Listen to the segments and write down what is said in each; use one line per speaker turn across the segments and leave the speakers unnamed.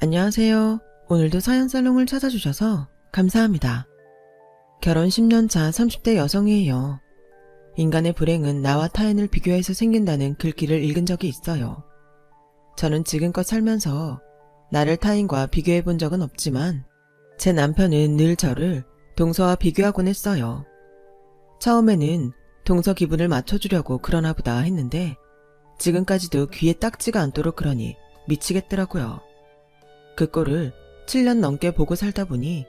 안녕하세요. 오늘도 사연살롱을 찾아주셔서 감사합니다. 결혼 10년 차 30대 여성이에요. 인간의 불행은 나와 타인을 비교해서 생긴다는 글귀를 읽은 적이 있어요. 저는 지금껏 살면서 나를 타인과 비교해 본 적은 없지만 제 남편은 늘 저를 동서와 비교하곤 했어요. 처음에는 동서 기분을 맞춰주려고 그러나 보다 했는데 지금까지도 귀에 딱지가 않도록 그러니 미치겠더라고요. 그 꼴을 7년 넘게 보고 살다 보니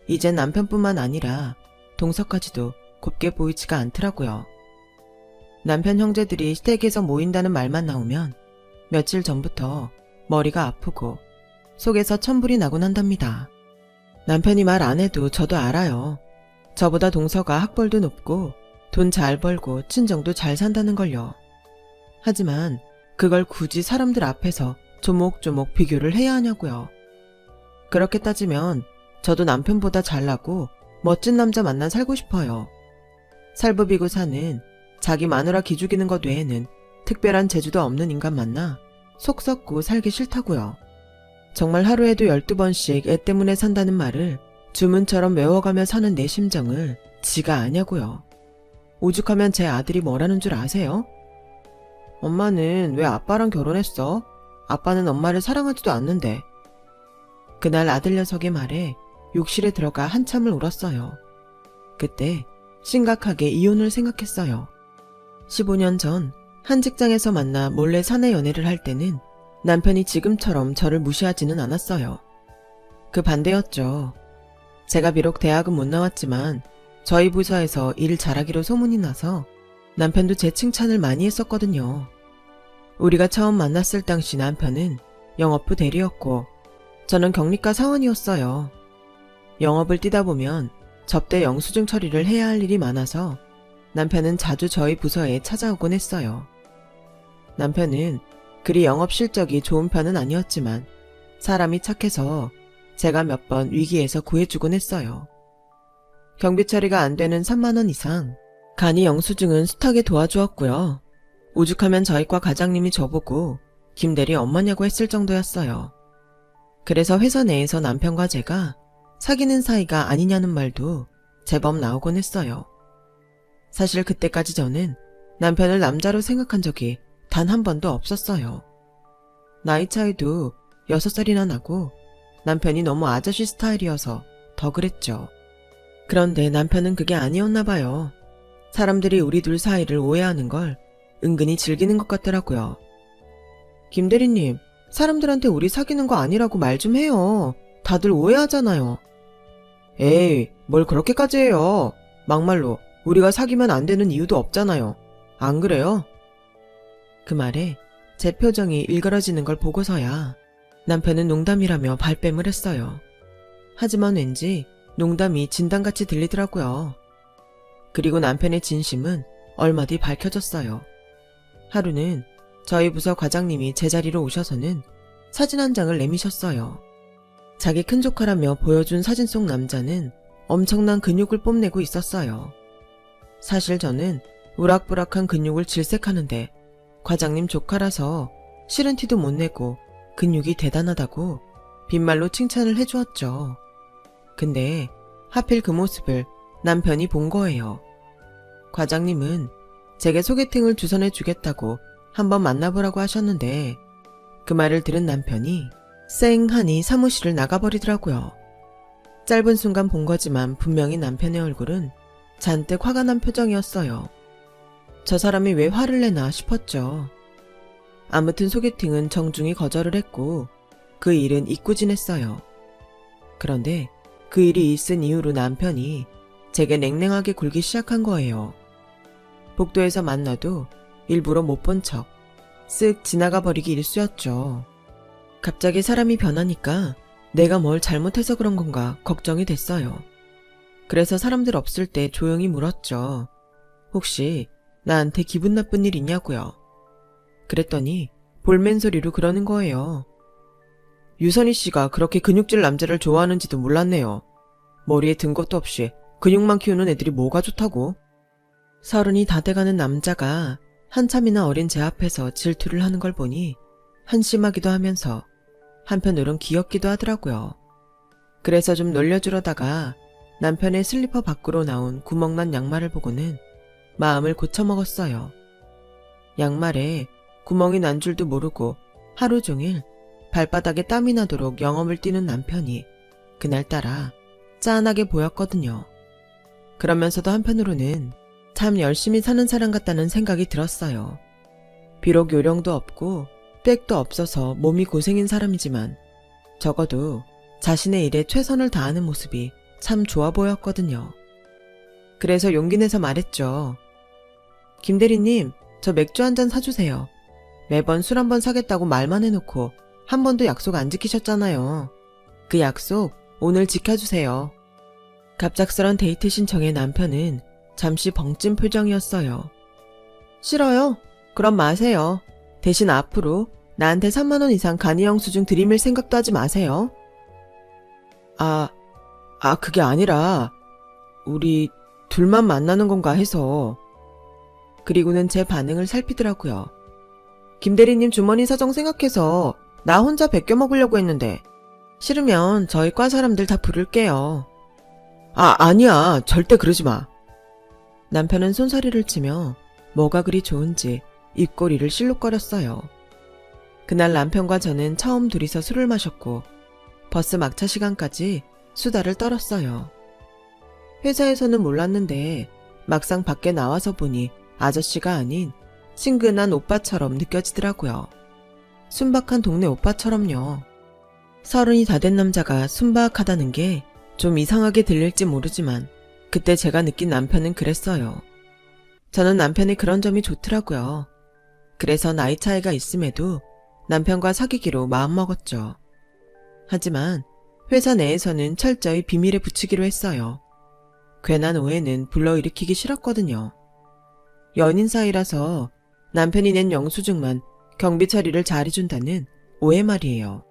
이젠 남편뿐만 아니라 동서까지도 곱게 보이지가 않더라고요. 남편 형제들이 시댁에서 모인다는 말만 나오면 며칠 전부터 머리가 아프고 속에서 천불이 나곤 한답니다. 남편이 말 안 해도 저도 알아요. 저보다 동서가 학벌도 높고 돈 잘 벌고 친정도 잘 산다는 걸요. 하지만 그걸 굳이 사람들 앞에서 조목조목 비교를 해야 하냐고요. 그렇게 따지면 저도 남편보다 잘나고 멋진 남자 만나 살고 싶어요. 살부비고 사는 자기 마누라 기죽이는 것 외에는 특별한 재주도 없는 인간 만나 속 썩고 살기 싫다고요. 정말 하루에도 12번씩 애 때문에 산다는 말을 주문처럼 외워가며 사는 내 심정을 지가 아냐고요. 오죽하면 제 아들이 뭐라는 줄 아세요? 엄마는 왜 아빠랑 결혼했어? 아빠는 엄마를 사랑하지도 않는데. 그날 아들 녀석의 말에 욕실에 들어가 한참을 울었어요. 그때 심각하게 이혼을 생각했어요. 15년 전 한 직장에서 만나 몰래 사내 연애를 할 때는 남편이 지금처럼 저를 무시하지는 않았어요. 그 반대였죠. 제가 비록 대학은 못 나왔지만 저희 부서에서 일 잘하기로 소문이 나서 남편도 제 칭찬을 많이 했었거든요. 우리가 처음 만났을 당시 남편은 영업부 대리였고 저는 격리과 사원이었어요. 영업을 뛰다 보면 접대 영수증 처리를 해야 할 일이 많아서 남편은 자주 저희 부서에 찾아오곤 했어요. 남편은 그리 영업 실적이 좋은 편은 아니었지만 사람이 착해서 제가 몇 번 위기에서 구해주곤 했어요. 경비 처리가 안 되는 3만 원 이상, 간이 영수증은 숱하게 도와주었고요. 오죽하면 저희과 과장님이 저보고 김대리 엄마냐고 했을 정도였어요. 그래서 회사 내에서 남편과 제가 사귀는 사이가 아니냐는 말도 제법 나오곤 했어요. 사실 그때까지 저는 남편을 남자로 생각한 적이 단 한 번도 없었어요. 나이 차이도 6살이나 나고 남편이 너무 아저씨 스타일이어서 더 그랬죠. 그런데 남편은 그게 아니었나 봐요. 사람들이 우리 둘 사이를 오해하는 걸 은근히 즐기는 것 같더라고요. 김 대리님, 사람들한테 우리 사귀는 거 아니라고 말 좀 해요. 다들 오해하잖아요. 에이, 뭘 그렇게까지 해요. 막말로 우리가 사귀면 안 되는 이유도 없잖아요. 안 그래요? 그 말에 제 표정이 일그러지는 걸 보고서야 남편은 농담이라며 발뺌을 했어요. 하지만 왠지 농담이 진담같이 들리더라고요. 그리고 남편의 진심은 얼마 뒤 밝혀졌어요. 하루는 저희 부서 과장님이 제 자리로 오셔서는 사진 한 장을 내미셨어요. 자기 큰조카라며 보여준 사진 속 남자는 엄청난 근육을 뽐내고 있었어요. 사실 저는 우락부락한 근육을 질색하는데 과장님 조카라서 싫은 티도 못 내고 근육이 대단하다고 빈말로 칭찬을 해주었죠. 근데 하필 그 모습을 남편이 본 거예요. 과장님은 제게 소개팅을 주선해 주겠다고 한번 만나보라고 하셨는데 그 말을 들은 남편이 쌩하니 사무실을 나가버리더라고요. 짧은 순간 본 거지만 분명히 남편의 얼굴은 잔뜩 화가 난 표정이었어요. 저 사람이 왜 화를 내나 싶었죠. 아무튼 소개팅은 정중히 거절을 했고 그 일은 잊고 지냈어요. 그런데 그 일이 있은 이후로 남편이 제게 냉랭하게 굴기 시작한 거예요. 복도에서 만나도 일부러 못 본 척 쓱 지나가 버리기 일쑤였죠. 갑자기 사람이 변하니까 내가 뭘 잘못해서 그런 건가 걱정이 됐어요. 그래서 사람들 없을 때 조용히 물었죠. 혹시 나한테 기분 나쁜 일 있냐고요. 그랬더니 볼멘 소리로 그러는 거예요. 유선희 씨가 그렇게 근육질 남자를 좋아하는지도 몰랐네요. 머리에 든 것도 없이 근육만 키우는 애들이 뭐가 좋다고. 30이 다 돼가는 남자가 한참이나 어린 제 앞에서 질투를 하는 걸 보니 한심하기도 하면서 한편으론 귀엽기도 하더라고요. 그래서 좀 놀려주려다가 남편의 슬리퍼 밖으로 나온 구멍난 양말을 보고는 마음을 고쳐먹었어요. 양말에 구멍이 난 줄도 모르고 하루 종일 발바닥에 땀이 나도록 영업을 뛰는 남편이 그날따라 짠하게 보였거든요. 그러면서도 한편으로는 참 열심히 사는 사람 같다는 생각이 들었어요. 비록 요령도 없고 백도 없어서 몸이 고생인 사람이지만 적어도 자신의 일에 최선을 다하는 모습이 참 좋아 보였거든요. 그래서 용기 내서 말했죠. 김 대리님, 저 맥주 한 잔 사주세요. 매번 술 한 번 사겠다고 말만 해놓고 한 번도 약속 안 지키셨잖아요. 그 약속 오늘 지켜주세요. 갑작스런 데이트 신청에 남편은 잠시 벙찐 표정이었어요. 싫어요. 그럼 마세요. 대신 앞으로 나한테 3만 원 이상 간이 영수증 들이밀 생각도 하지 마세요. 그게 아니라 우리 둘만 만나는 건가 해서. 그리고는 제 반응을 살피더라고요. 김 대리님 주머니 사정 생각해서 나 혼자 베껴 먹으려고 했는데 싫으면 저희 과 사람들 다 부를게요. 아니야. 절대 그러지 마. 남편은 손사래를 치며 뭐가 그리 좋은지 입꼬리를 실룩거렸어요. 그날 남편과 저는 처음 둘이서 술을 마셨고 버스 막차 시간까지 수다를 떨었어요. 회사에서는 몰랐는데 막상 밖에 나와서 보니 아저씨가 아닌 친근한 오빠처럼 느껴지더라고요. 순박한 동네 오빠처럼요. 30이 다 된 남자가 순박하다는 게 좀 이상하게 들릴지 모르지만 그때 제가 느낀 남편은 그랬어요. 저는 남편의 그런 점이 좋더라고요. 그래서 나이 차이가 있음에도 남편과 사귀기로 마음먹었죠. 하지만 회사 내에서는 철저히 비밀에 붙이기로 했어요. 괜한 오해는 불러일으키기 싫었거든요. 연인 사이라서 남편이 낸 영수증만 경비 처리를 잘해준다는 오해 말이에요.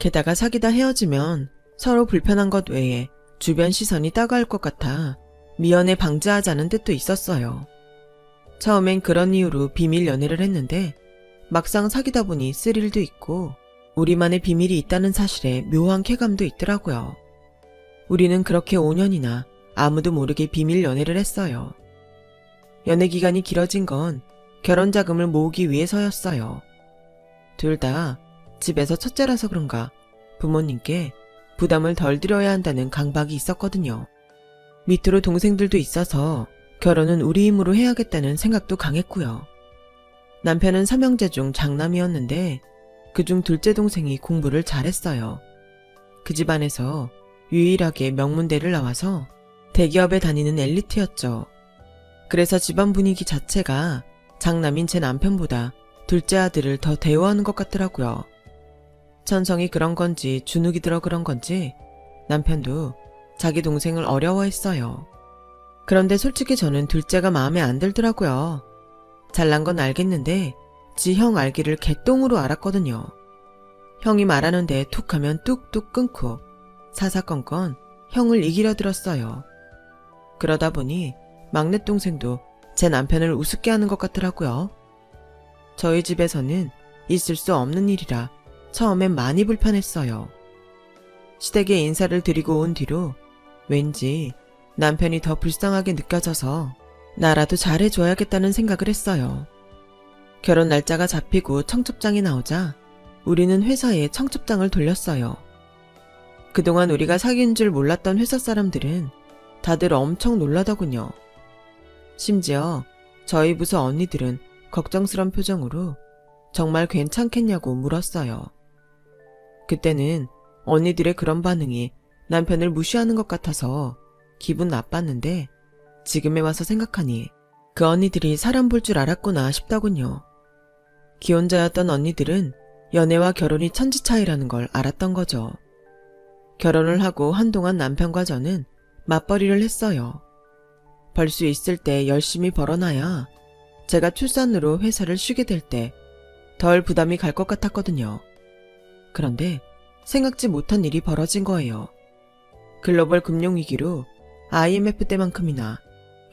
게다가 사귀다 헤어지면 서로 불편한 것 외에 주변 시선이 따가울 것 같아 미연에 방지하자는 뜻도 있었어요. 처음엔 그런 이유로 비밀 연애를 했는데 막상 사귀다 보니 스릴도 있고 우리만의 비밀이 있다는 사실에 묘한 쾌감도 있더라고요. 우리는 그렇게 5년이나 아무도 모르게 비밀 연애를 했어요. 연애 기간이 길어진 건 결혼 자금을 모으기 위해서였어요. 둘 다 집에서 첫째라서 그런가 부모님께 부담을 덜 들여야 한다는 강박이 있었거든요. 밑으로 동생들도 있어서 결혼은 우리 힘으로 해야겠다는 생각도 강했고요. 남편은 3형제 중 장남이었는데 그중 둘째 동생이 공부를 잘했어요. 그 집안에서 유일하게 명문대를 나와서 대기업에 다니는 엘리트였죠. 그래서 집안 분위기 자체가 장남인 제 남편보다 둘째 아들을 더 대우하는 것 같더라고요. 천성이 그런 건지 주눅이 들어 그런 건지 남편도 자기 동생을 어려워했어요. 그런데 솔직히 저는 둘째가 마음에 안 들더라고요. 잘난 건 알겠는데 지 형 알기를 개똥으로 알았거든요. 형이 말하는데 툭 하면 뚝뚝 끊고 사사건건 형을 이기려 들었어요. 그러다 보니 막내 동생도 제 남편을 우습게 하는 것 같더라고요. 저희 집에서는 있을 수 없는 일이라 처음엔 많이 불편했어요. 시댁에 인사를 드리고 온 뒤로 왠지 남편이 더 불쌍하게 느껴져서 나라도 잘해줘야겠다는 생각을 했어요. 결혼 날짜가 잡히고 청첩장이 나오자 우리는 회사에 청첩장을 돌렸어요. 그동안 우리가 사귄 줄 몰랐던 회사 사람들은 다들 엄청 놀라더군요. 심지어 저희 부서 언니들은 걱정스런 표정으로 정말 괜찮겠냐고 물었어요. 그때는 언니들의 그런 반응이 남편을 무시하는 것 같아서 기분 나빴는데 지금에 와서 생각하니 그 언니들이 사람 볼 줄 알았구나 싶더군요. 기혼자였던 언니들은 연애와 결혼이 천지 차이라는 걸 알았던 거죠. 결혼을 하고 한동안 남편과 저는 맞벌이를 했어요. 벌 수 있을 때 열심히 벌어놔야 제가 출산으로 회사를 쉬게 될 때 덜 부담이 갈 것 같았거든요. 그런데 생각지 못한 일이 벌어진 거예요. 글로벌 금융위기로 IMF 때만큼이나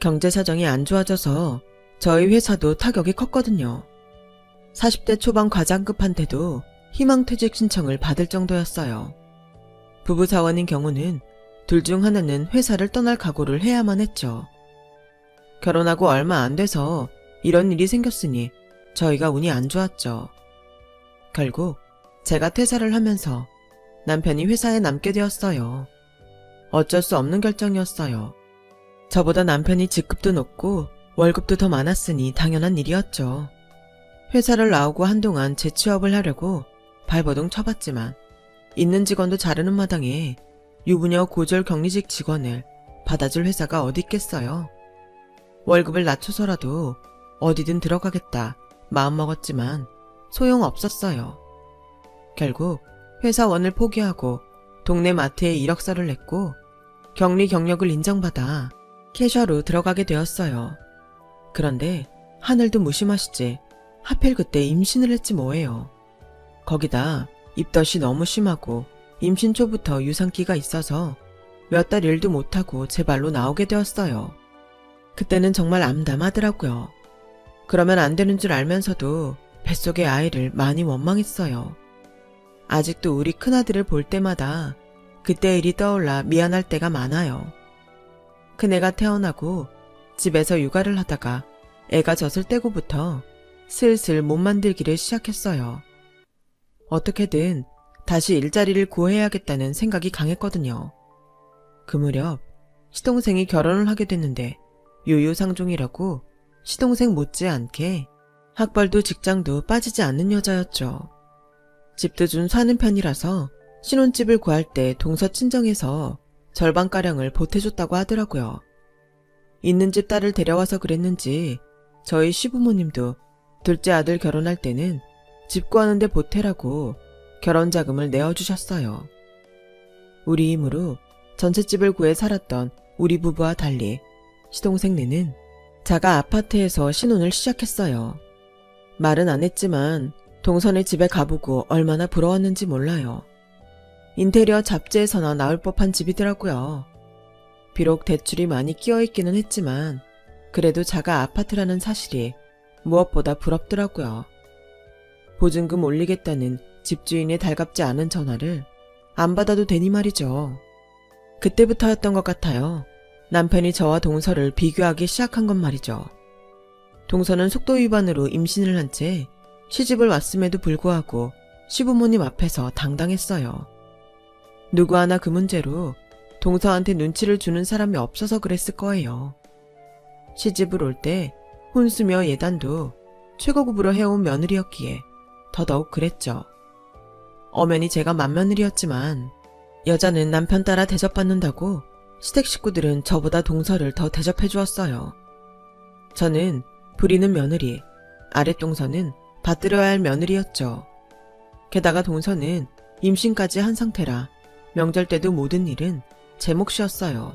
경제 사정이 안 좋아져서 저희 회사도 타격이 컸거든요. 40대 초반 과장급한테도 희망퇴직 신청을 받을 정도였어요. 부부 사원인 경우는 둘 중 하나는 회사를 떠날 각오를 해야만 했죠. 결혼하고 얼마 안 돼서 이런 일이 생겼으니 저희가 운이 안 좋았죠. 결국 제가 퇴사를 하면서 남편이 회사에 남게 되었어요. 어쩔 수 없는 결정이었어요. 저보다 남편이 직급도 높고 월급도 더 많았으니 당연한 일이었죠. 회사를 나오고 한동안 재취업을 하려고 발버둥 쳐봤지만 있는 직원도 자르는 마당에 유부녀 고졸 격리직 직원을 받아줄 회사가 어디 있겠어요. 월급을 낮춰서라도 어디든 들어가겠다 마음먹었지만 소용없었어요. 결국 회사원을 포기하고 동네 마트에 이력서를 냈고 격리 경력을 인정받아 캐셔로 들어가게 되었어요. 그런데 하늘도 무심하시지 하필 그때 임신을 했지 뭐예요. 거기다 입덧이 너무 심하고 임신 초부터 유산기가 있어서 몇 달 일도 못하고 제 발로 나오게 되었어요. 그때는 정말 암담하더라고요. 그러면 안 되는 줄 알면서도 뱃속의 아이를 많이 원망했어요. 아직도 우리 큰아들을 볼 때마다 그때 일이 떠올라 미안할 때가 많아요. 큰애가 태어나고 집에서 육아를 하다가 애가 젖을 때고부터 슬슬 몸 만들기를 시작했어요. 어떻게든 다시 일자리를 구해야겠다는 생각이 강했거든요. 그 무렵 시동생이 결혼을 하게 됐는데 유유상종이라고 시동생 못지않게 학벌도 직장도 빠지지 않는 여자였죠. 집도 좀 사는 편이라서 신혼집을 구할 때 동서 친정에서 절반가량을 보태줬다고 하더라고요. 있는 집 딸을 데려와서 그랬는지 저희 시부모님도 둘째 아들 결혼할 때는 집 구하는데 보태라고 결혼자금을 내어주셨어요. 우리 힘으로 전셋집을 구해 살았던 우리 부부와 달리 시동생네는 자가 아파트에서 신혼을 시작했어요. 말은 안 했지만 동선의 집에 가보고 얼마나 부러웠는지 몰라요. 인테리어 잡지에서나 나올 법한 집이더라고요. 비록 대출이 많이 끼어있기는 했지만 그래도 자가 아파트라는 사실이 무엇보다 부럽더라고요. 보증금 올리겠다는 집주인의 달갑지 않은 전화를 안 받아도 되니 말이죠. 그때부터였던 것 같아요. 남편이 저와 동서를 비교하기 시작한 건 말이죠. 동서는 속도 위반으로 임신을 한 채 시집을 왔음에도 불구하고 시부모님 앞에서 당당했어요. 누구 하나 그 문제로 동서한테 눈치를 주는 사람이 없어서 그랬을 거예요. 시집을 올 때 혼수며 예단도 최고급으로 해온 며느리였기에 더더욱 그랬죠. 엄연히 제가 맏며느리였지만 여자는 남편 따라 대접받는다고 시댁 식구들은 저보다 동서를 더 대접해 주었어요. 저는 부리는 며느리, 아랫동서는 받들어야 할 며느리였죠. 게다가 동서는 임신까지 한 상태라 명절 때도 모든 일은 제 몫이었어요.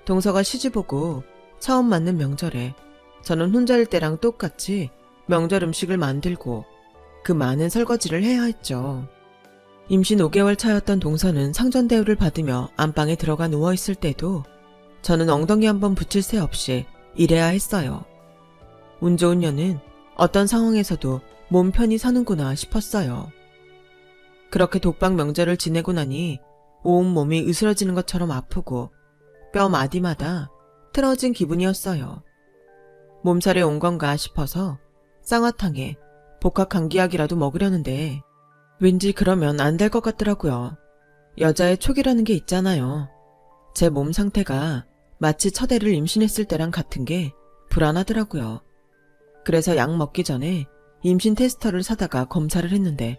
동서가 시집 오고 처음 맞는 명절에 저는 혼자일 때랑 똑같이 명절 음식을 만들고 그 많은 설거지를 해야 했죠. 임신 5개월 차였던 동서는 상전 대우를 받으며 안방에 들어가 누워있을 때도 저는 엉덩이 한번 붙일 새 없이 일해야 했어요. 운 좋은 년은 어떤 상황에서도 몸 편히 사는구나 싶었어요. 그렇게 독박 명절을 지내고 나니 온몸이 으스러지는 것처럼 아프고 뼈 마디마다 틀어진 기분이었어요. 몸살에 온 건가 싶어서 쌍화탕에 복합 감기약이라도 먹으려는데 왠지 그러면 안 될 것 같더라고요. 여자의 촉이라는 게 있잖아요. 제 몸 상태가 마치 첫 애를 임신했을 때랑 같은 게 불안하더라고요. 그래서 약 먹기 전에 임신 테스터를 사다가 검사를 했는데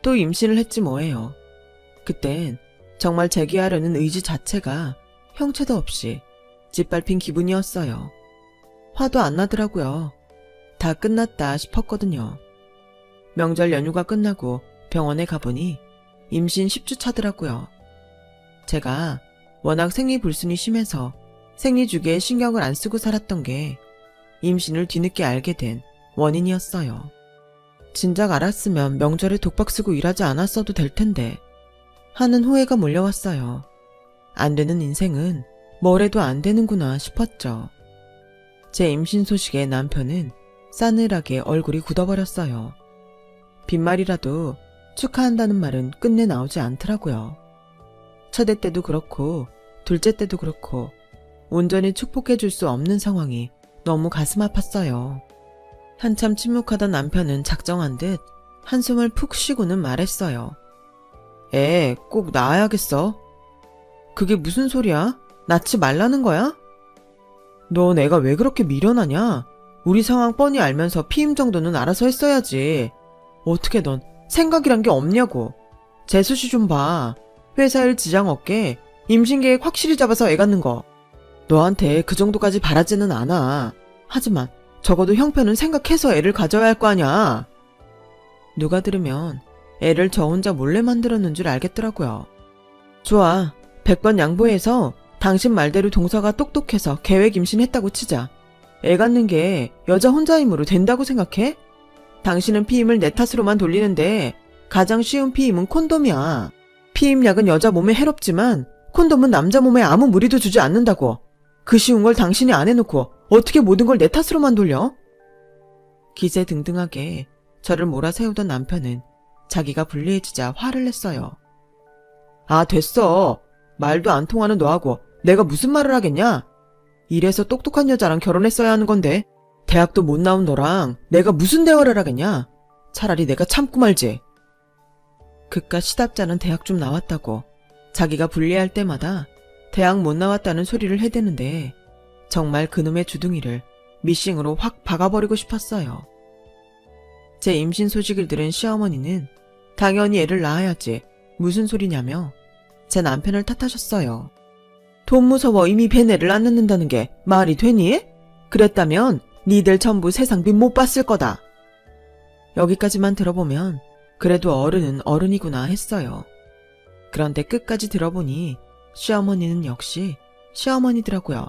또 임신을 했지 뭐예요. 그땐 정말 재기하려는 의지 자체가 형체도 없이 짓밟힌 기분이었어요. 화도 안 나더라고요. 다 끝났다 싶었거든요. 명절 연휴가 끝나고 병원에 가보니 임신 10주 차더라고요. 제가 워낙 생리불순이 심해서 생리주기에 신경을 안 쓰고 살았던 게 임신을 뒤늦게 알게 된 원인이었어요. 진작 알았으면 명절에 독박 쓰고 일하지 않았어도 될 텐데 하는 후회가 몰려왔어요. 안 되는 인생은 뭘 해도 안 되는구나 싶었죠. 제 임신 소식에 남편은 싸늘하게 얼굴이 굳어버렸어요. 빈말이라도 축하한다는 말은 끝내 나오지 않더라고요. 첫애 때도 그렇고 둘째 때도 그렇고 온전히 축복해줄 수 없는 상황이 너무 가슴 아팠어요. 한참 침묵하던 남편은 작정한 듯 한숨을 푹 쉬고는 말했어요. 애 꼭 낳아야겠어. 그게 무슨 소리야? 낳지 말라는 거야? 넌 애가 왜 그렇게 미련하냐? 우리 상황 뻔히 알면서 피임 정도는 알아서 했어야지. 어떻게 넌 생각이란 게 없냐고. 재수씨 좀 봐. 회사 일 지장 없게 임신 계획 확실히 잡아서 애 갖는 거. 너한테 그 정도까지 바라지는 않아. 하지만 적어도 형편은 생각해서 애를 가져야 할 거 아냐. 누가 들으면 애를 저 혼자 몰래 만들었는 줄 알겠더라고요. 좋아. 100번 양보해서 당신 말대로 동서가 똑똑해서 계획 임신했다고 치자. 애 갖는 게 여자 혼자 힘으로 된다고 생각해? 당신은 피임을 내 탓으로만 돌리는데 가장 쉬운 피임은 콘돔이야. 피임약은 여자 몸에 해롭지만 콘돔은 남자 몸에 아무 무리도 주지 않는다고. 그 쉬운 걸 당신이 안 해놓고 어떻게 모든 걸 내 탓으로만 돌려? 기세등등하게 저를 몰아세우던 남편은 자기가 불리해지자 화를 냈어요. 아, 됐어. 말도 안 통하는 너하고 내가 무슨 말을 하겠냐? 이래서 똑똑한 여자랑 결혼했어야 하는 건데 대학도 못 나온 너랑 내가 무슨 대화를 하겠냐? 차라리 내가 참고 말지. 그깟 시답자는 대학 좀 나왔다고 자기가 불리할 때마다 대학 못 나왔다는 소리를 해대는데 정말 그놈의 주둥이를 미싱으로 확 박아버리고 싶었어요. 제 임신 소식을 들은 시어머니는 당연히 애를 낳아야지 무슨 소리냐며 제 남편을 탓하셨어요. 돈 무서워 이미 벤 애를 안 낳는다는 게 말이 되니? 그랬다면 니들 전부 세상 빛 못 봤을 거다. 여기까지만 들어보면 그래도 어른은 어른이구나 했어요. 그런데 끝까지 들어보니 시어머니는 역시 시어머니더라고요.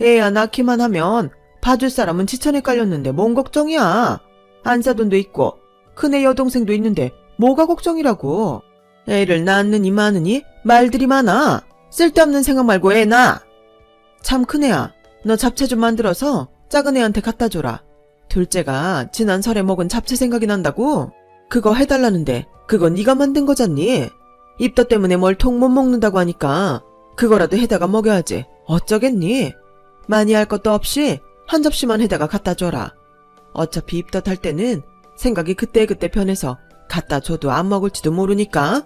애야 낳기만 하면 봐줄 사람은 지천에 깔렸는데 뭔 걱정이야. 안사돈도 있고 큰애 여동생도 있는데 뭐가 걱정이라고. 애를 낳느니 마느니 말들이 많아. 쓸데없는 생각 말고 애 낳아. 참 큰애야, 너 잡채 좀 만들어서 작은 애한테 갖다 줘라. 둘째가 지난 설에 먹은 잡채 생각이 난다고? 그거 해달라는데 그거 네가 만든 거잖니? 입덧 때문에 뭘 통 못 먹는다고 하니까 그거라도 해다가 먹여야지. 어쩌겠니? 많이 할 것도 없이 한 접시만 해다가 갖다 줘라. 어차피 입덧할 때는 생각이 그때그때 변해서 갖다 줘도 안 먹을지도 모르니까.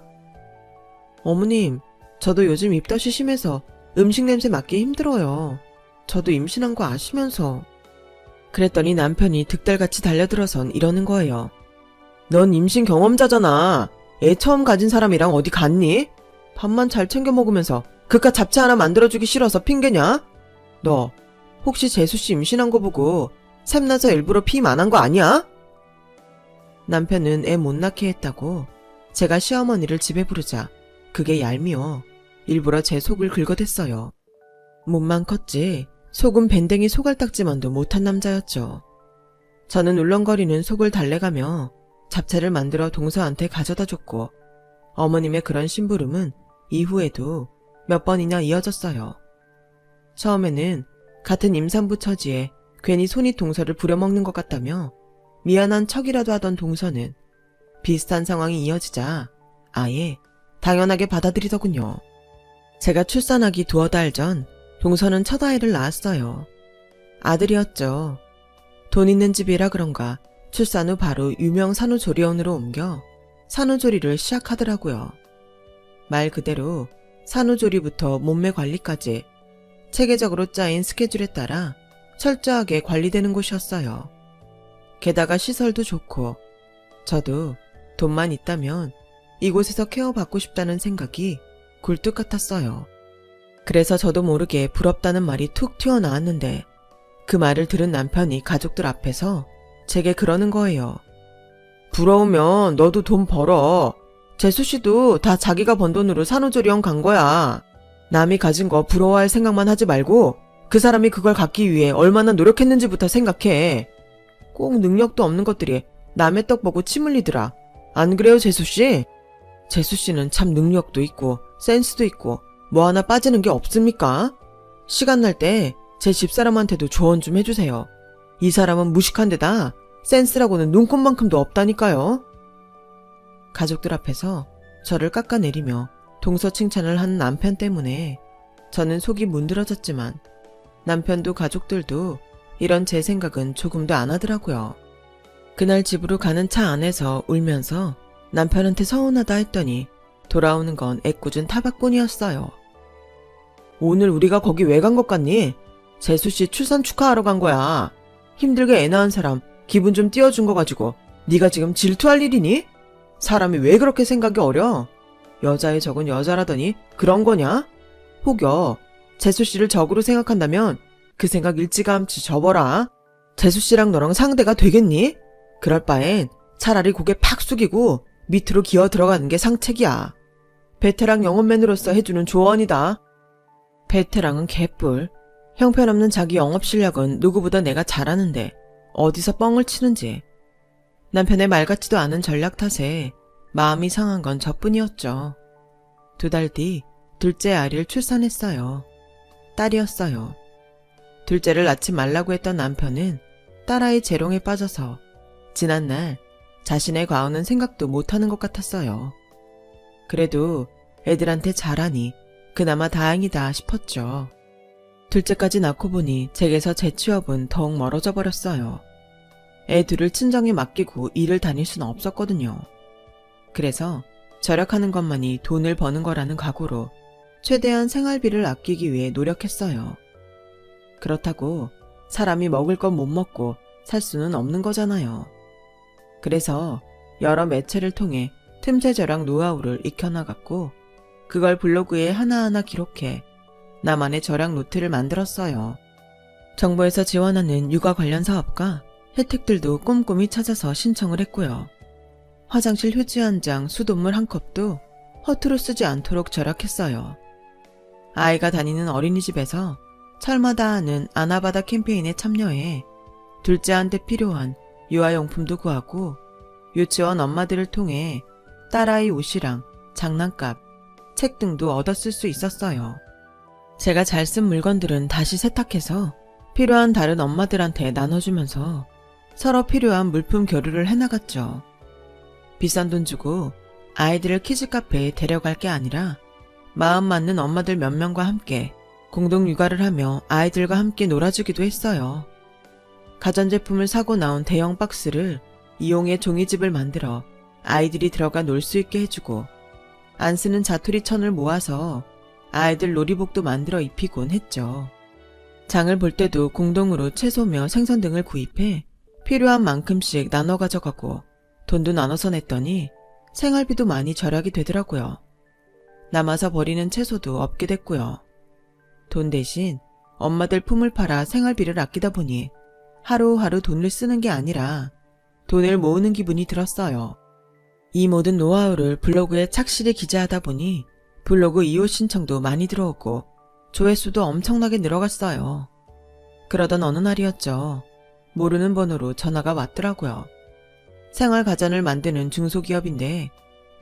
어머님, 저도 요즘 입덧이 심해서 음식 냄새 맡기 힘들어요. 저도 임신한 거 아시면서. 그랬더니 남편이 득달같이 달려들어선 이러는 거예요. 넌 임신 경험자잖아. 애 처음 가진 사람이랑 어디 갔니? 밥만 잘 챙겨 먹으면서 그깟 잡채 하나 만들어주기 싫어서 핑계냐? 너 혹시 재수씨 임신한 거 보고 샘나서 일부러 피임 안 한 거 아니야? 남편은 애 못 낳게 했다고 제가 시어머니를 집에 부르자 그게 얄미워 일부러 제 속을 긁어댔어요. 몸만 컸지 속은 밴댕이 소갈딱지만도 못한 남자였죠. 저는 울렁거리는 속을 달래가며 잡채를 만들어 동서한테 가져다 줬고 어머님의 그런 심부름은 이후에도 몇 번이나 이어졌어요. 처음에는 같은 임산부 처지에 괜히 손이 동서를 부려먹는 것 같다며 미안한 척이라도 하던 동서는 비슷한 상황이 이어지자 아예 당연하게 받아들이더군요. 제가 출산하기 두어 달 전 동서는 첫 아이를 낳았어요. 아들이었죠. 돈 있는 집이라 그런가 출산 후 바로 유명 산후조리원으로 옮겨 산후조리를 시작하더라고요. 말 그대로 산후조리부터 몸매 관리까지 체계적으로 짜인 스케줄에 따라 철저하게 관리되는 곳이었어요. 게다가 시설도 좋고 저도 돈만 있다면 이곳에서 케어받고 싶다는 생각이 굴뚝 같았어요. 그래서 저도 모르게 부럽다는 말이 툭 튀어나왔는데 그 말을 들은 남편이 가족들 앞에서 제게 그러는 거예요. 부러우면 너도 돈 벌어. 재수씨도 다 자기가 번 돈으로 산후조리원 간 거야. 남이 가진 거 부러워할 생각만 하지 말고 그 사람이 그걸 갖기 위해 얼마나 노력했는지부터 생각해. 꼭 능력도 없는 것들이 남의 떡 보고 침 흘리더라. 안 그래요, 재수씨? 재수씨는 참 능력도 있고 센스도 있고 뭐 하나 빠지는 게 없습니까? 시간 날 때 제 집사람한테도 조언 좀 해주세요. 이 사람은 무식한 데다 센스라고는 눈꼽만큼도 없다니까요. 가족들 앞에서 저를 깎아내리며 동서 칭찬을 하는 남편 때문에 저는 속이 문드러졌지만 남편도 가족들도 이런 제 생각은 조금도 안 하더라고요. 그날 집으로 가는 차 안에서 울면서 남편한테 서운하다 했더니 돌아오는 건 애꿎은 타박뿐이었어요. 오늘 우리가 거기 왜 간 것 같니? 재수씨 출산 축하하러 간 거야. 힘들게 애 낳은 사람 기분 좀 띄워준 거 가지고 네가 지금 질투할 일이니? 사람이 왜 그렇게 생각이 어려? 여자의 적은 여자라더니 그런 거냐? 혹여 재수씨를 적으로 생각한다면 그 생각 일찌감치 접어라. 재수씨랑 너랑 상대가 되겠니? 그럴 바엔 차라리 고개 팍 숙이고 밑으로 기어 들어가는 게 상책이야. 베테랑 영업맨으로서 해주는 조언이다. 베테랑은 개뿔. 형편없는 자기 영업 실력은 누구보다 내가 잘하는데 어디서 뻥을 치는지. 남편의 말 같지도 않은 전략 탓에 마음이 상한 건 저뿐이었죠. 2달 뒤 둘째 아이를 출산했어요. 딸이었어요. 둘째를 낳지 말라고 했던 남편은 딸아이 재롱에 빠져서 지난날 자신의 과언은 생각도 못하는 것 같았어요. 그래도 애들한테 잘하니 그나마 다행이다 싶었죠. 둘째까지 낳고 보니 제게서 제 취업은 더욱 멀어져 버렸어요. 애 둘을 친정에 맡기고 일을 다닐 수는 없었거든요. 그래서 절약하는 것만이 돈을 버는 거라는 각오로 최대한 생활비를 아끼기 위해 노력했어요. 그렇다고 사람이 먹을 건 못 먹고 살 수는 없는 거잖아요. 그래서 여러 매체를 통해 틈새 절약 노하우를 익혀나갔고 그걸 블로그에 하나하나 기록해 나만의 절약 노트를 만들었어요. 정부에서 지원하는 육아 관련 사업과 혜택들도 꼼꼼히 찾아서 신청을 했고요. 화장실 휴지 한 장, 수돗물 한 컵도 허투루 쓰지 않도록 절약했어요. 아이가 다니는 어린이집에서 철마다 하는 아나바다 캠페인에 참여해 둘째한테 필요한 유아용품도 구하고 유치원 엄마들을 통해 딸아이 옷이랑 장난감, 책 등도 얻어 쓸 수 있었어요. 제가 잘 쓴 물건들은 다시 세탁해서 필요한 다른 엄마들한테 나눠주면서 서로 필요한 물품 교류를 해나갔죠. 비싼 돈 주고 아이들을 키즈카페에 데려갈 게 아니라 마음 맞는 엄마들 몇 명과 함께 공동 육아를 하며 아이들과 함께 놀아주기도 했어요. 가전제품을 사고 나온 대형 박스를 이용해 종이집을 만들어 아이들이 들어가 놀 수 있게 해주고 안 쓰는 자투리 천을 모아서 아이들 놀이복도 만들어 입히곤 했죠. 장을 볼 때도 공동으로 채소며 생선 등을 구입해 필요한 만큼씩 나눠 가져가고 돈도 나눠서 냈더니 생활비도 많이 절약이 되더라고요. 남아서 버리는 채소도 없게 됐고요. 돈 대신 엄마들 품을 팔아 생활비를 아끼다 보니 하루하루 돈을 쓰는 게 아니라 돈을 모으는 기분이 들었어요. 이 모든 노하우를 블로그에 착실히 기재하다 보니 블로그 이호 신청도 많이 들어오고 조회수도 엄청나게 늘어갔어요. 그러던 어느 날이었죠. 모르는 번호로 전화가 왔더라고요. 생활가전을 만드는 중소기업인데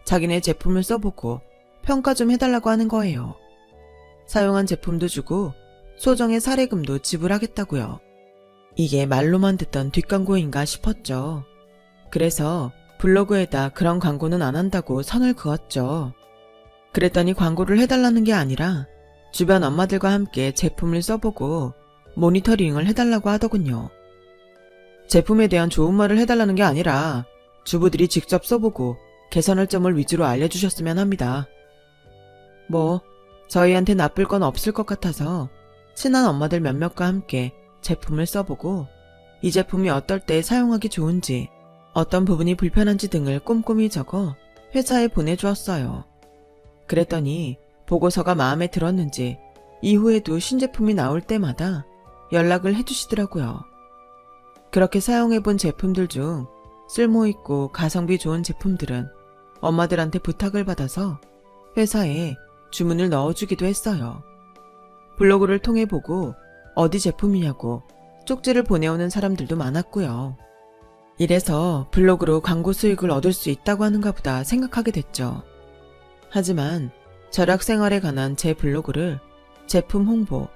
자기네 제품을 써보고 평가 좀 해달라고 하는 거예요. 사용한 제품도 주고 소정의 사례금도 지불하겠다고요. 이게 말로만 듣던 뒷광고인가 싶었죠. 그래서 블로그에다 그런 광고는 안 한다고 선을 그었죠. 그랬더니 광고를 해달라는 게 아니라 주변 엄마들과 함께 제품을 써보고 모니터링을 해달라고 하더군요. 제품에 대한 좋은 말을 해달라는 게 아니라 주부들이 직접 써보고 개선할 점을 위주로 알려주셨으면 합니다. 뭐 저희한테 나쁠 건 없을 것 같아서 친한 엄마들 몇몇과 함께 제품을 써보고 이 제품이 어떨 때 사용하기 좋은지 어떤 부분이 불편한지 등을 꼼꼼히 적어 회사에 보내주었어요. 그랬더니 보고서가 마음에 들었는지 이후에도 신제품이 나올 때마다 연락을 해주시더라고요. 그렇게 사용해본 제품들 중 쓸모있고 가성비 좋은 제품들은 엄마들한테 부탁을 받아서 회사에 주문을 넣어주기도 했어요. 블로그를 통해 보고 어디 제품이냐고 쪽지를 보내오는 사람들도 많았고요. 이래서 블로그로 광고 수익을 얻을 수 있다고 하는가 보다 생각하게 됐죠. 하지만 절약 생활에 관한 제 블로그를 제품 홍보,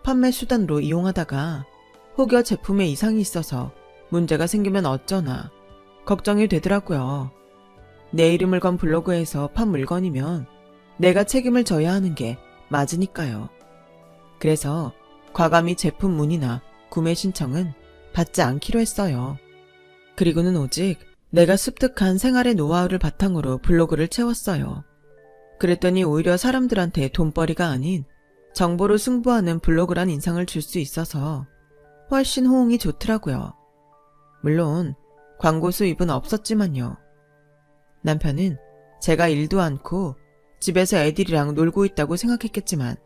판매 수단으로 이용하다가 혹여 제품에 이상이 있어서 문제가 생기면 어쩌나 걱정이 되더라고요. 내 이름을 건 블로그에서 판 물건이면 내가 책임을 져야 하는 게 맞으니까요. 그래서 과감히 제품 문의나 구매 신청은 받지 않기로 했어요. 그리고는 오직 내가 습득한 생활의 노하우를 바탕으로 블로그를 채웠어요. 그랬더니 오히려 사람들한테 돈벌이가 아닌 정보로 승부하는 블로그란 인상을 줄 수 있어서 훨씬 호응이 좋더라고요. 물론 광고 수입은 없었지만요. 남편은 제가 일도 않고 집에서 애들이랑 놀고 있다고 생각했겠지만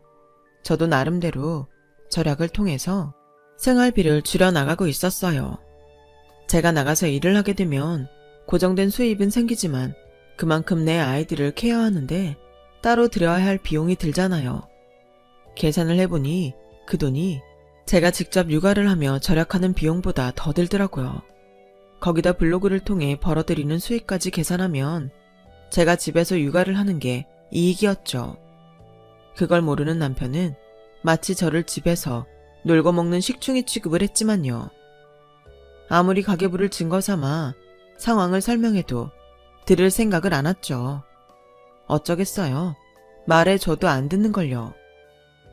저도 나름대로 절약을 통해서 생활비를 줄여나가고 있었어요. 제가 나가서 일을 하게 되면 고정된 수입은 생기지만 그만큼 내 아이들을 케어하는데 따로 들여야 할 비용이 들잖아요. 계산을 해보니 그 돈이 제가 직접 육아를 하며 절약하는 비용보다 더 들더라고요. 거기다 블로그를 통해 벌어들이는 수익까지 계산하면 제가 집에서 육아를 하는 게 이익이었죠. 그걸 모르는 남편은 마치 저를 집에서 놀고 먹는 식충이 취급을 했지만요. 아무리 가계부를 증거 삼아 상황을 설명해도 들을 생각을 안 했죠. 어쩌겠어요. 말해줘도 안 듣는걸요.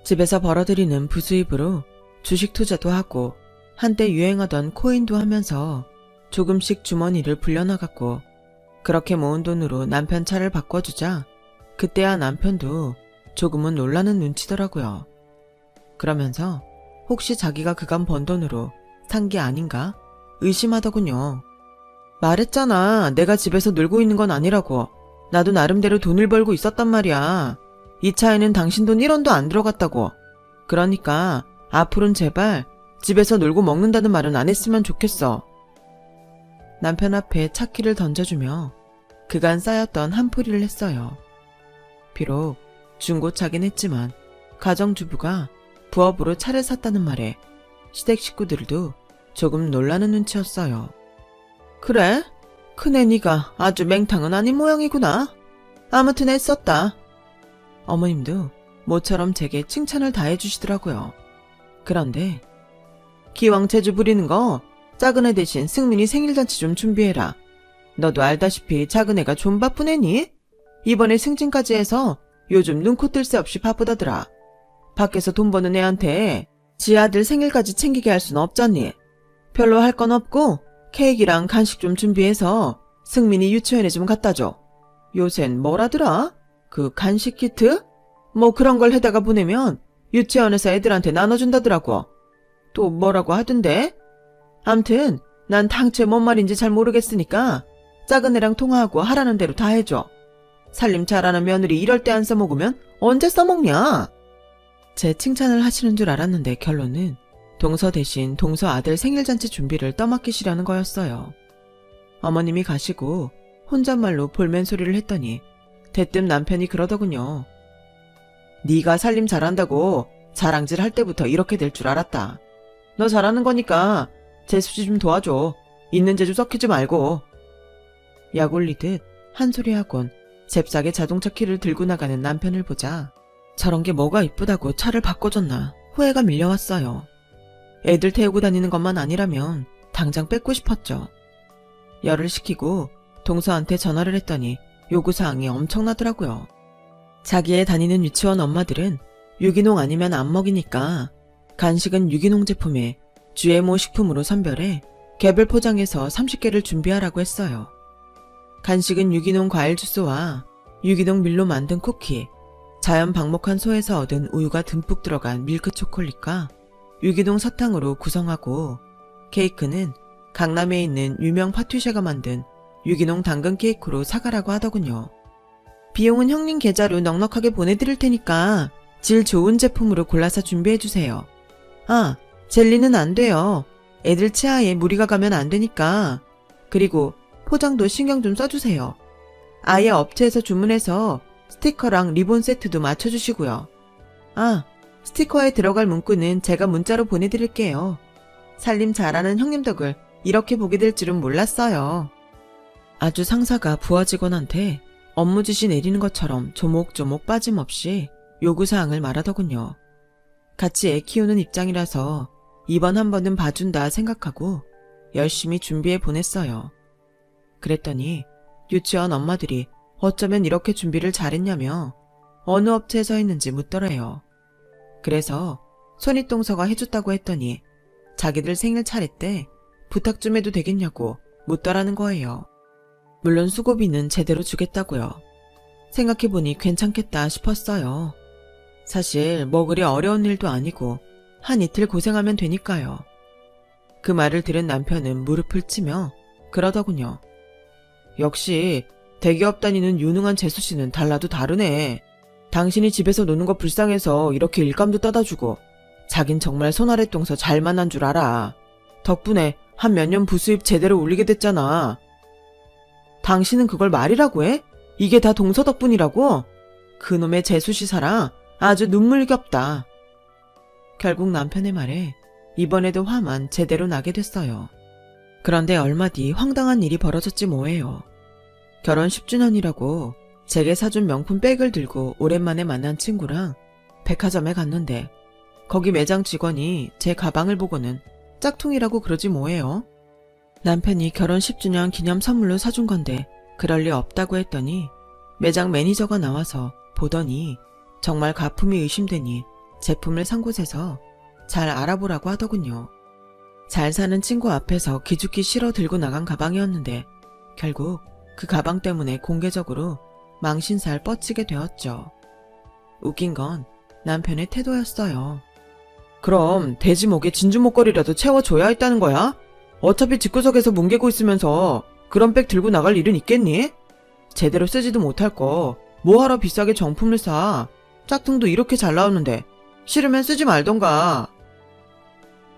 집에서 벌어들이는 부수입으로 주식 투자도 하고 한때 유행하던 코인도 하면서 조금씩 주머니를 불려나갔고 그렇게 모은 돈으로 남편 차를 바꿔주자 그때야 남편도 조금은 놀라는 눈치더라고요. 그러면서 혹시 자기가 그간 번 돈으로 산 게 아닌가 의심하더군요. 말했잖아. 내가 집에서 놀고 있는 건 아니라고. 나도 나름대로 돈을 벌고 있었단 말이야. 이 차에는 당신 돈 1원도 안 들어갔다고. 그러니까 앞으로는 제발 집에서 놀고 먹는다는 말은 안 했으면 좋겠어. 남편 앞에 차키를 던져주며 그간 쌓였던 한풀이를 했어요. 비록 중고차긴 했지만 가정주부가 부업으로 차를 샀다는 말에 시댁 식구들도 조금 놀라는 눈치였어요. 그래? 큰애 니가 아주 맹탕은 아닌 모양이구나. 아무튼 애썼다. 어머님도 모처럼 제게 칭찬을 다 해주시더라고요. 그런데 기왕 재주 부리는 거 작은 애 대신 승민이 생일잔치 좀 준비해라. 너도 알다시피 작은 애가 좀 바쁜 애니? 이번에 승진까지 해서 요즘 눈코 뜰 새 없이 바쁘다더라. 밖에서 돈 버는 애한테 지 아들 생일까지 챙기게 할 순 없잖니. 별로 할 건 없고 케이크랑 간식 좀 준비해서 승민이 유치원에 좀 갖다 줘. 요샌 뭐라더라? 그 간식 키트? 뭐 그런 걸 해다가 보내면 유치원에서 애들한테 나눠준다더라고. 또 뭐라고 하던데? 암튼 난 당최 뭔 말인지 잘 모르겠으니까 작은 애랑 통화하고 하라는 대로 다 해줘. 살림 잘하는 며느리 이럴 때 안 써먹으면 언제 써먹냐? 제 칭찬을 하시는 줄 알았는데 결론은 동서 대신 동서 아들 생일잔치 준비를 떠맡기시려는 거였어요. 어머님이 가시고 혼잣말로 볼멘 소리를 했더니 대뜸 남편이 그러더군요. 네가 살림 잘한다고 자랑질 할 때부터 이렇게 될 줄 알았다. 너 잘하는 거니까 재수지 좀 도와줘. 있는 재주 썩히지 말고. 약 올리듯 한 소리 하곤 잽싸게 자동차 키를 들고 나가는 남편을 보자 저런 게 뭐가 이쁘다고 차를 바꿔줬나 후회가 밀려왔어요. 애들 태우고 다니는 것만 아니라면 당장 뺏고 싶었죠. 열을 식히고 동서한테 전화를 했더니 요구사항이 엄청나더라고요. 자기애 다니는 유치원 엄마들은 유기농 아니면 안 먹이니까 간식은 유기농 제품에 GMO 식품으로 선별해 개별 포장해서 30개를 준비하라고 했어요. 간식은 유기농 과일 주스와 유기농 밀로 만든 쿠키, 자연 방목한 소에서 얻은 우유가 듬뿍 들어간 밀크 초콜릿과 유기농 사탕으로 구성하고 케이크는 강남에 있는 유명 파티샤가 만든 유기농 당근 케이크로 사가라고 하더군요. 비용은 형님 계좌로 넉넉하게 보내드릴 테니까 질 좋은 제품으로 골라서 준비해주세요. 아, 젤리는 안 돼요. 애들 치아에 무리가 가면 안 되니까. 그리고 포장도 신경 좀 써주세요. 아예 업체에서 주문해서 스티커랑 리본 세트도 맞춰주시고요. 아, 스티커에 들어갈 문구는 제가 문자로 보내드릴게요. 살림 잘하는 형님 덕을 이렇게 보게 될 줄은 몰랐어요. 아주 상사가 부하 직원한테 업무 지시 내리는 것처럼 조목조목 빠짐없이 요구사항을 말하더군요. 같이 애 키우는 입장이라서 이번 한 번은 봐준다 생각하고 열심히 준비해 보냈어요. 그랬더니 유치원 엄마들이 어쩌면 이렇게 준비를 잘했냐며 어느 업체에서 했는지 묻더래요. 그래서 손윗동서가 해줬다고 했더니 자기들 생일 차례 때 부탁 좀 해도 되겠냐고 묻더라는 거예요. 물론 수고비는 제대로 주겠다고요. 생각해보니 괜찮겠다 싶었어요. 사실 뭐 그리 어려운 일도 아니고 한 이틀 고생하면 되니까요. 그 말을 들은 남편은 무릎을 치며 그러더군요. 역시 대기업 다니는 유능한 재수씨는 달라도 다르네. 당신이 집에서 노는 거 불쌍해서 이렇게 일감도 떠다주고 자긴 정말 손아래동서 잘 만난 줄 알아. 덕분에 한 몇 년 부수입 제대로 올리게 됐잖아. 당신은 그걸 말이라고 해? 이게 다 동서 덕분이라고? 그놈의 재수씨 사랑 아주 눈물겹다. 결국 남편의 말에 이번에도 화만 제대로 나게 됐어요. 그런데 얼마 뒤 황당한 일이 벌어졌지 뭐예요. 결혼 10주년이라고 제게 사준 명품 백을 들고 오랜만에 만난 친구랑 백화점에 갔는데 거기 매장 직원이 제 가방을 보고는 짝퉁이라고 그러지 뭐예요. 남편이 결혼 10주년 기념 선물로 사준 건데 그럴 리 없다고 했더니 매장 매니저가 나와서 보더니 정말 가품이 의심되니 제품을 산 곳에서 잘 알아보라고 하더군요. 잘 사는 친구 앞에서 기죽기 싫어 들고 나간 가방이었는데 결국 그 가방 때문에 공개적으로 망신살 뻗치게 되었죠. 웃긴 건 남편의 태도였어요. 그럼 돼지 목에 진주 목걸이라도 채워줘야 했다는 거야? 어차피 집구석에서 뭉개고 있으면서 그런 백 들고 나갈 일은 있겠니? 제대로 쓰지도 못할 거 뭐하러 비싸게 정품을 사? 짝퉁도 이렇게 잘 나오는데 싫으면 쓰지 말던가.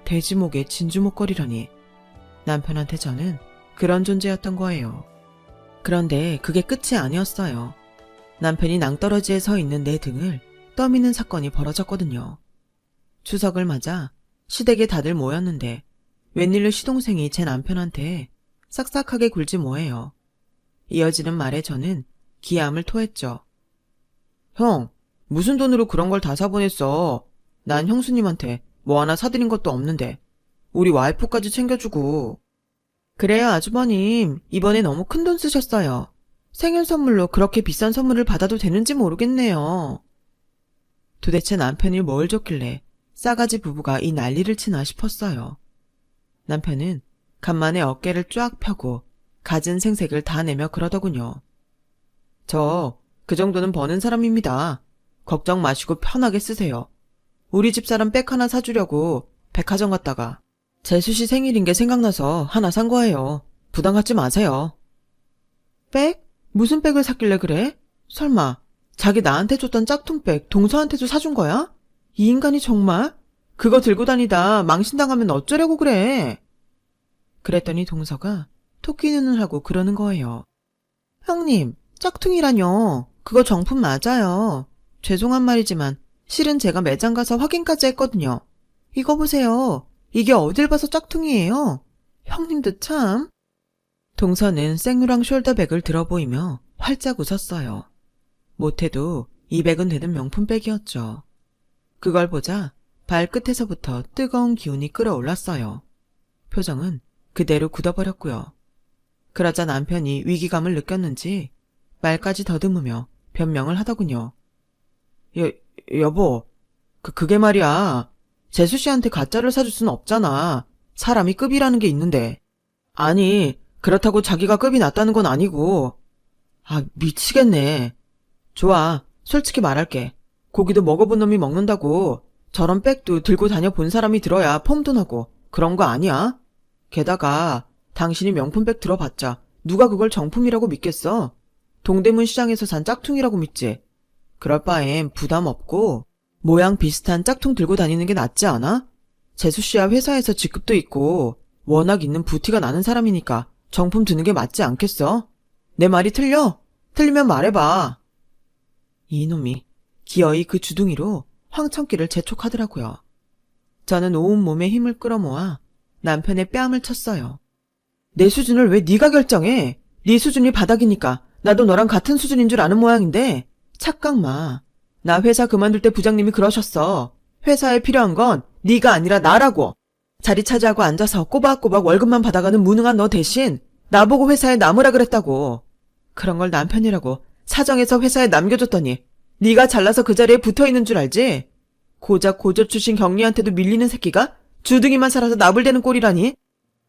돼지 목에 진주 목걸이라니. 남편한테 저는 그런 존재였던 거예요. 그런데 그게 끝이 아니었어요. 남편이 낭떠러지에 서 있는 내 등을 떠미는 사건이 벌어졌거든요. 추석을 맞아 시댁에 다들 모였는데 웬일로 시동생이 제 남편한테 싹싹하게 굴지 뭐예요. 이어지는 말에 저는 기함을 토했죠. 형, 무슨 돈으로 그런 걸 다 사보냈어. 난 형수님한테 뭐 하나 사드린 것도 없는데 우리 와이프까지 챙겨주고. 그래요 아주버님, 이번에 너무 큰 돈 쓰셨어요. 생일 선물로 그렇게 비싼 선물을 받아도 되는지 모르겠네요. 도대체 남편이 뭘 줬길래 싸가지 부부가 이 난리를 치나 싶었어요. 남편은 간만에 어깨를 쫙 펴고 갖은 생색을 다 내며 그러더군요. 저 그 정도는 버는 사람입니다. 걱정 마시고 편하게 쓰세요. 우리 집사람 백 하나 사주려고 백화점 갔다가 재수씨 생일인 게 생각나서 하나 산 거예요. 부담 갖지 마세요. 백? 무슨 백을 샀길래 그래? 설마 자기 나한테 줬던 짝퉁백 동서한테도 사준 거야? 이 인간이 정말? 그거 들고 다니다 망신당하면 어쩌려고 그래? 그랬더니 동서가 토끼 눈을 하고 그러는 거예요. 형님, 짝퉁이라뇨. 그거 정품 맞아요. 죄송한 말이지만 실은 제가 매장 가서 확인까지 했거든요. 이거 보세요. 이게 어딜 봐서 짝퉁이에요. 형님도 참. 동서는 생누랑 숄더백을 들어 보이며 활짝 웃었어요. 못해도 200은 되는 명품백이었죠. 그걸 보자 발끝에서부터 뜨거운 기운이 끌어올랐어요. 표정은 그대로 굳어버렸고요. 그러자 남편이 위기감을 느꼈는지 말까지 더듬으며 변명을 하더군요. 여보, 그게 말이야. 재수씨한테 가짜를 사줄 순 없잖아. 사람이 급이라는 게 있는데. 아니, 그렇다고 자기가 급이 낮다는 건 아니고. 아, 미치겠네. 좋아, 솔직히 말할게. 고기도 먹어본 놈이 먹는다고. 저런 백도 들고 다녀본 사람이 들어야 폼도 나고 그런 거 아니야? 게다가 당신이 명품백 들어봤자 누가 그걸 정품이라고 믿겠어? 동대문 시장에서 산 짝퉁이라고 믿지? 그럴 바엔 부담 없고 모양 비슷한 짝퉁 들고 다니는 게 낫지 않아? 재수씨야 회사에서 직급도 있고 워낙 있는 부티가 나는 사람이니까 정품 드는 게 맞지 않겠어? 내 말이 틀려? 틀리면 말해봐. 이놈이 기어이 그 주둥이로 황천길을 재촉하더라고요. 저는 온몸에 힘을 끌어모아 남편의 뺨을 쳤어요. 내 수준을 왜 네가 결정해? 네 수준이 바닥이니까 나도 너랑 같은 수준인 줄 아는 모양인데 착각 마. 나 회사 그만둘 때 부장님이 그러셨어. 회사에 필요한 건 네가 아니라 나라고. 자리 차지하고 앉아서 꼬박꼬박 월급만 받아가는 무능한 너 대신 나보고 회사에 남으라 그랬다고. 그런 걸 남편이라고 사정해서 회사에 남겨줬더니 네가 잘나서 그 자리에 붙어있는 줄 알지? 고작 고졸 출신 경리한테도 밀리는 새끼가 주둥이만 살아서 나불대는 꼴이라니?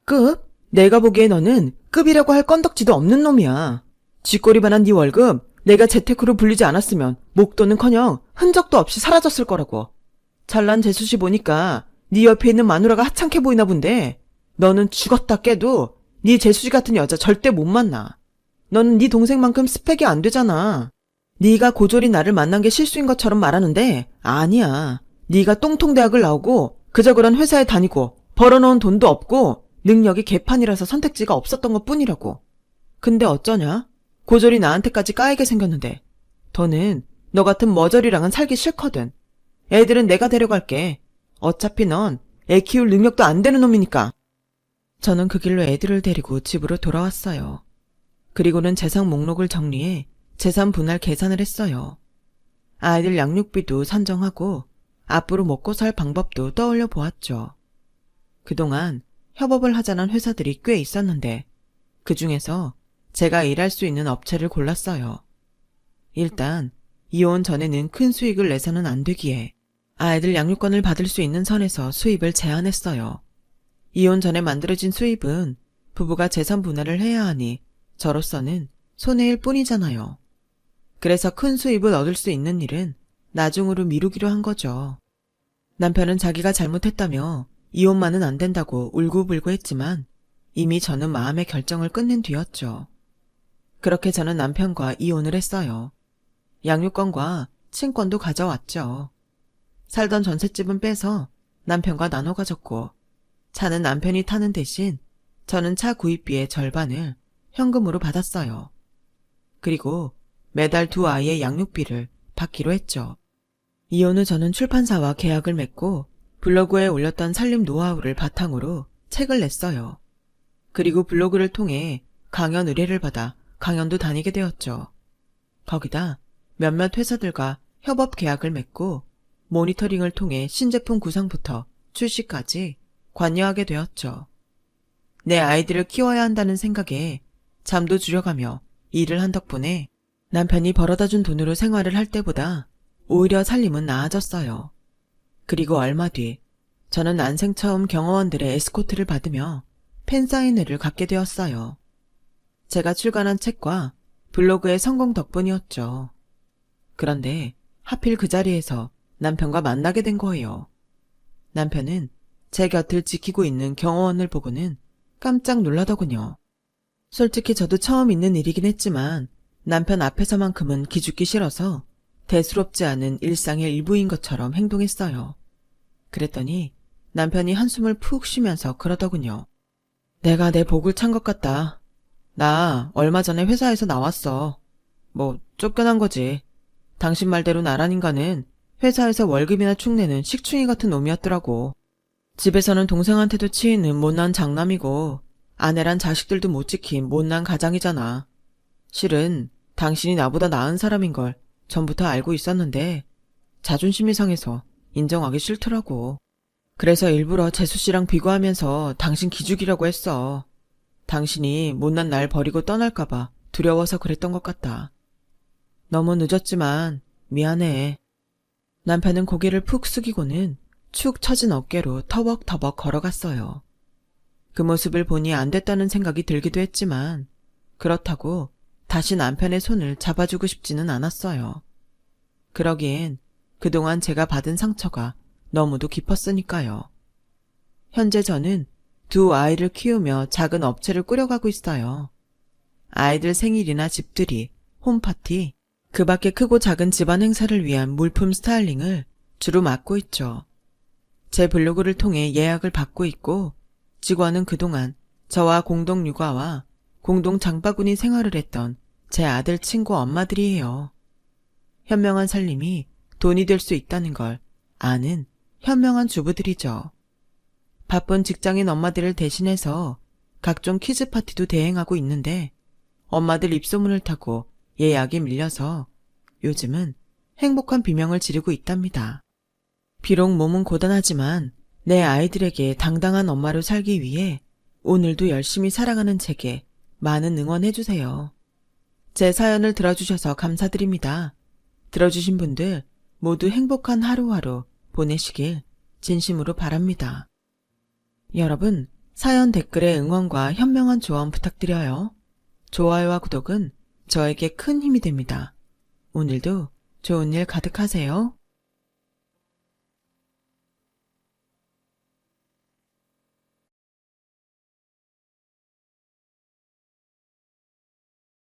급? 내가 보기에 너는 급이라고 할 건덕지도 없는 놈이야. 쥐꼬리만한 네 월급 내가 재테크로 불리지 않았으면 목돈은커녕 흔적도 없이 사라졌을 거라고. 잘난 재수씨 보니까 네 옆에 있는 마누라가 하찮게 보이나 본데 너는 죽었다 깨도 네 재수씨 같은 여자 절대 못 만나. 너는 네 동생만큼 스펙이 안 되잖아. 네가 고졸이 나를 만난 게 실수인 것처럼 말하는데 아니야. 네가 똥통대학을 나오고 그저 그런 회사에 다니고 벌어놓은 돈도 없고 능력이 개판이라서 선택지가 없었던 것뿐이라고. 근데 어쩌냐? 고졸이 나한테까지 까이게 생겼는데 더는 너 같은 머저리랑은 살기 싫거든. 애들은 내가 데려갈게. 어차피 넌 애 키울 능력도 안 되는 놈이니까. 저는 그 길로 애들을 데리고 집으로 돌아왔어요. 그리고는 재산 목록을 정리해 재산 분할 계산을 했어요. 아이들 양육비도 산정하고 앞으로 먹고 살 방법도 떠올려 보았죠. 그동안 협업을 하자는 회사들이 꽤 있었는데 그 중에서 제가 일할 수 있는 업체를 골랐어요. 일단 이혼 전에는 큰 수익을 내서는 안 되기에 아이들 양육권을 받을 수 있는 선에서 수입을 제한했어요. 이혼 전에 만들어진 수입은 부부가 재산 분할을 해야 하니 저로서는 손해일 뿐이잖아요. 그래서 큰 수입을 얻을 수 있는 일은 나중으로 미루기로 한 거죠. 남편은 자기가 잘못했다며 이혼만은 안 된다고 울고불고 했지만 이미 저는 마음의 결정을 끝낸 뒤였죠. 그렇게 저는 남편과 이혼을 했어요. 양육권과 친권도 가져왔죠. 살던 전셋집은 빼서 남편과 나눠 가졌고 차는 남편이 타는 대신 저는 차 구입비의 절반을 현금으로 받았어요. 그리고 매달 두 아이의 양육비를 받기로 했죠. 이혼 후 저는 출판사와 계약을 맺고 블로그에 올렸던 살림 노하우를 바탕으로 책을 냈어요. 그리고 블로그를 통해 강연 의뢰를 받아 강연도 다니게 되었죠. 거기다 몇몇 회사들과 협업 계약을 맺고 모니터링을 통해 신제품 구상부터 출시까지 관여하게 되었죠. 내 아이들을 키워야 한다는 생각에 잠도 줄여가며 일을 한 덕분에 남편이 벌어다준 돈으로 생활을 할 때보다 오히려 살림은 나아졌어요. 그리고 얼마 뒤 저는 난생 처음 경호원들의 에스코트를 받으며 팬사인회를 갖게 되었어요. 제가 출간한 책과 블로그의 성공 덕분이었죠. 그런데 하필 그 자리에서 남편과 만나게 된 거예요. 남편은 제 곁을 지키고 있는 경호원을 보고는 깜짝 놀라더군요. 솔직히 저도 처음 있는 일이긴 했지만 남편 앞에서만큼은 기죽기 싫어서 대수롭지 않은 일상의 일부인 것처럼 행동했어요. 그랬더니 남편이 한숨을 푹 쉬면서 그러더군요. 내가 내 복을 찬 것 같다. 나 얼마 전에 회사에서 나왔어. 뭐 쫓겨난 거지. 당신 말대로 나란 인간은 회사에서 월급이나 축내는 식충이 같은 놈이었더라고. 집에서는 동생한테도 치이는 못난 장남이고 아내란 자식들도 못 지킨 못난 가장이잖아. 실은 당신이 나보다 나은 사람인 걸 전부터 알고 있었는데 자존심이 상해서 인정하기 싫더라고. 그래서 일부러 재수씨랑 비교하면서 당신 기죽이라고 했어. 당신이 못난 날 버리고 떠날까봐 두려워서 그랬던 것 같다. 너무 늦었지만 미안해. 남편은 고개를 푹 숙이고는 축 처진 어깨로 터벅터벅 걸어갔어요. 그 모습을 보니 안 됐다는 생각이 들기도 했지만 그렇다고 다시 남편의 손을 잡아주고 싶지는 않았어요. 그러기엔 그동안 제가 받은 상처가 너무도 깊었으니까요. 현재 저는 두 아이를 키우며 작은 업체를 꾸려가고 있어요. 아이들 생일이나 집들이, 홈파티, 그 밖에 크고 작은 집안 행사를 위한 물품 스타일링을 주로 맡고 있죠. 제 블로그를 통해 예약을 받고 있고 직원은 그동안 저와 공동 육아와 공동 장바구니 생활을 했던 제 아들 친구 엄마들이에요. 현명한 살림이 돈이 될 수 있다는 걸 아는 현명한 주부들이죠. 바쁜 직장인 엄마들을 대신해서 각종 퀴즈 파티도 대행하고 있는데 엄마들 입소문을 타고 예약이 밀려서 요즘은 행복한 비명을 지르고 있답니다. 비록 몸은 고단하지만 내 아이들에게 당당한 엄마로 살기 위해 오늘도 열심히 살아가는 제게 많은 응원해주세요. 제 사연을 들어주셔서 감사드립니다. 들어주신 분들 모두 행복한 하루하루 보내시길 진심으로 바랍니다. 여러분, 사연 댓글에 응원과 현명한 조언 부탁드려요. 좋아요와 구독은 저에게 큰 힘이 됩니다. 오늘도 좋은 일 가득하세요.